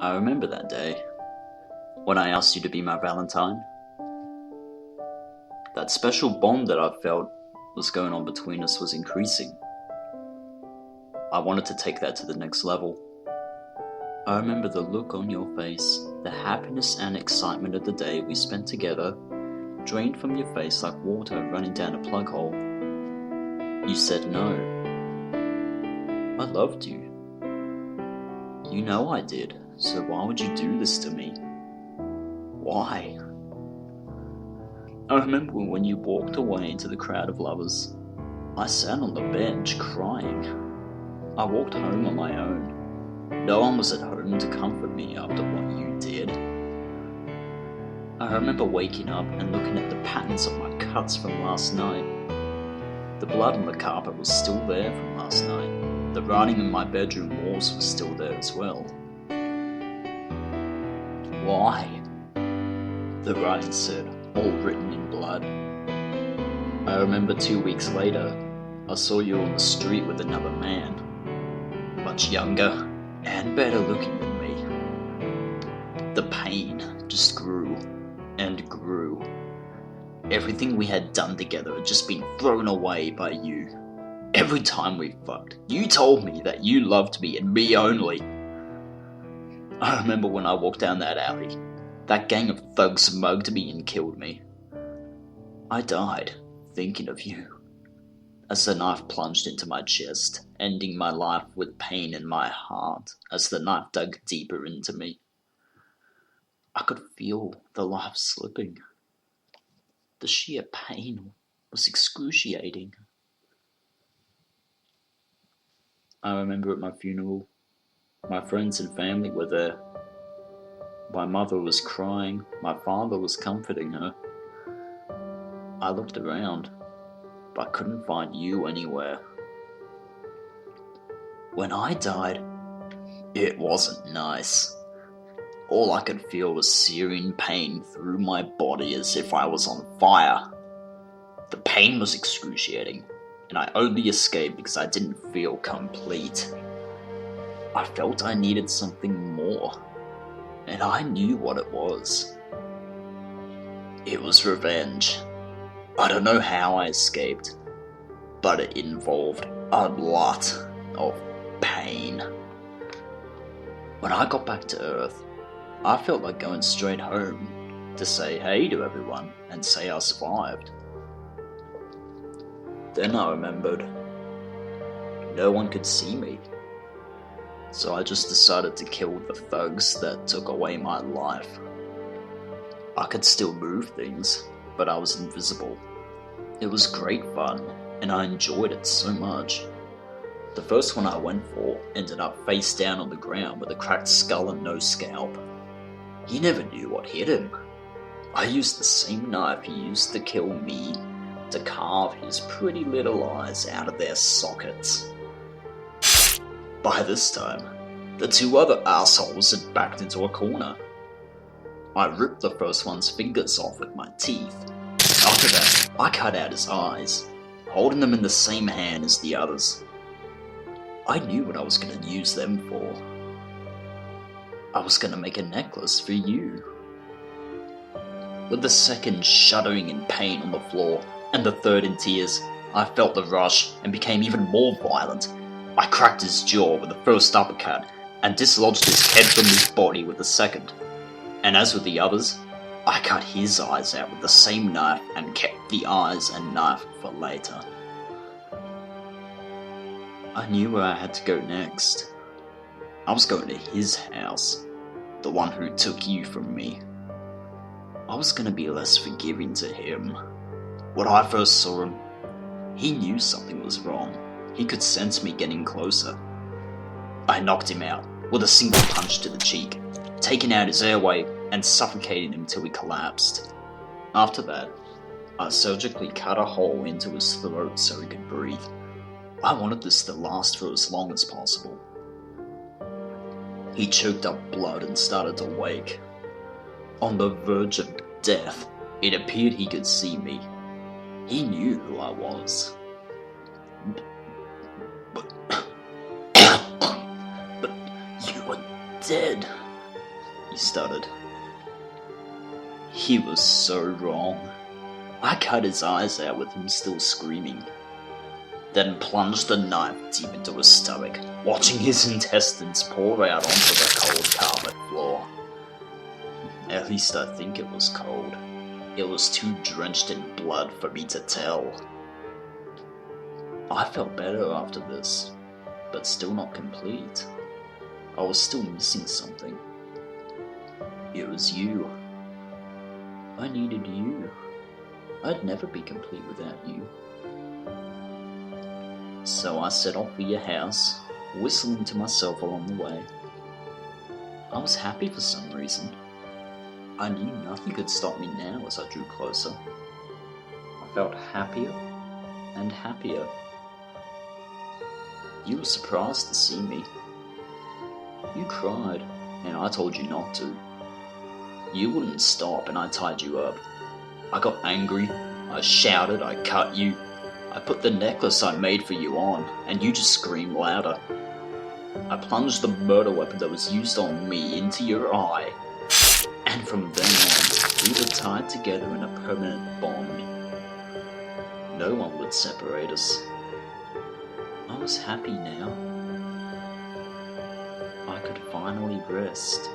I remember that day, when I asked you to be my Valentine. That special bond that I felt was going on between us was increasing. I wanted to take that to the next level. I remember the look on your face, the happiness and excitement of the day we spent together, drained from your face like water running down a plug hole. You said no. I loved you. You know I did, so why would you do this to me? Why? I remember when you walked away into the crowd of lovers. I sat on the bench crying. I walked home on my own. No one was at home to comfort me after what you did. I remember waking up and looking at the patterns of my cuts from last night. The blood on the carpet was still there from last night. The writing on my bedroom walls was still there as well. Why? The writing said, all written in blood. I remember 2 weeks later, I saw you on the street with another man. Much younger and better looking than me. The pain just grew and grew. Everything we had done together had just been thrown away by you. Every time we fucked, you told me that you loved me and me only. I remember when I walked down that alley. That gang of thugs mugged me and killed me. I died thinking of you. As the knife plunged into my chest, ending my life with pain in my heart as the knife dug deeper into me. I could feel the life slipping. The sheer pain was excruciating. I remember at my funeral, my friends and family were there. My mother was crying, my father was comforting her. I looked around, but couldn't find you anywhere. When I died, it wasn't nice. All I could feel was searing pain through my body as if I was on fire. The pain was excruciating, and I only escaped because I didn't feel complete. I felt I needed something more, and I knew what it was. It was revenge. I don't know how I escaped, but it involved a lot of pain. When I got back to Earth, I felt like going straight home to say hey to everyone and say I survived. Then I remembered, no one could see me. So I just decided to kill the thugs that took away my life. I could still move things, but I was invisible. It was great fun, and I enjoyed it so much. The first one I went for ended up face down on the ground with a cracked skull and no scalp. He never knew what hit him. I used the same knife he used to kill me to carve his pretty little eyes out of their sockets. By this time, the two other assholes had backed into a corner. I ripped the first one's fingers off with my teeth. After that, I cut out his eyes, holding them in the same hand as the others. I knew what I was going to use them for. I was going to make a necklace for you. With the second shuddering in pain on the floor, and the third in tears, I felt the rush and became even more violent. I cracked his jaw with the first uppercut and dislodged his head from his body with the second. And as with the others, I cut his eyes out with the same knife and kept the eyes and knife for later. I knew where I had to go next. I was going to his house, the one who took you from me. I was going to be less forgiving to him. When I first saw him, he knew something was wrong. He could sense me getting closer. I knocked him out with a single punch to the cheek, taking out his airway and suffocating him till he collapsed. After that, I surgically cut a hole into his throat so he could breathe. I wanted this to last for as long as possible. He choked up blood and started to wake. On the verge of death, it appeared he could see me. He knew who I was. But you were dead. he stuttered. He was so wrong. I cut his eyes out with him still screaming, then plunged the knife deep into his stomach, watching his intestines pour out onto the cold carpet floor. At least I think it was cold. It was too drenched in blood for me to tell. I felt better after this, but still not complete. I was still missing something. It was you. I needed you. I'd never be complete without you. So I set off for your house, whistling to myself along the way. I was happy for some reason. I knew nothing could stop me now as I drew closer. I felt happier and happier. You were surprised to see me. You cried, and I told you not to. You wouldn't stop, and I tied you up. I got angry, I shouted, I cut you. I put the necklace I made for you on, and you just screamed louder. I plunged the murder weapon that was used on me into your eye, and from then on, we were tied together in a permanent bond. No one would separate us. I was happy now. I could finally rest.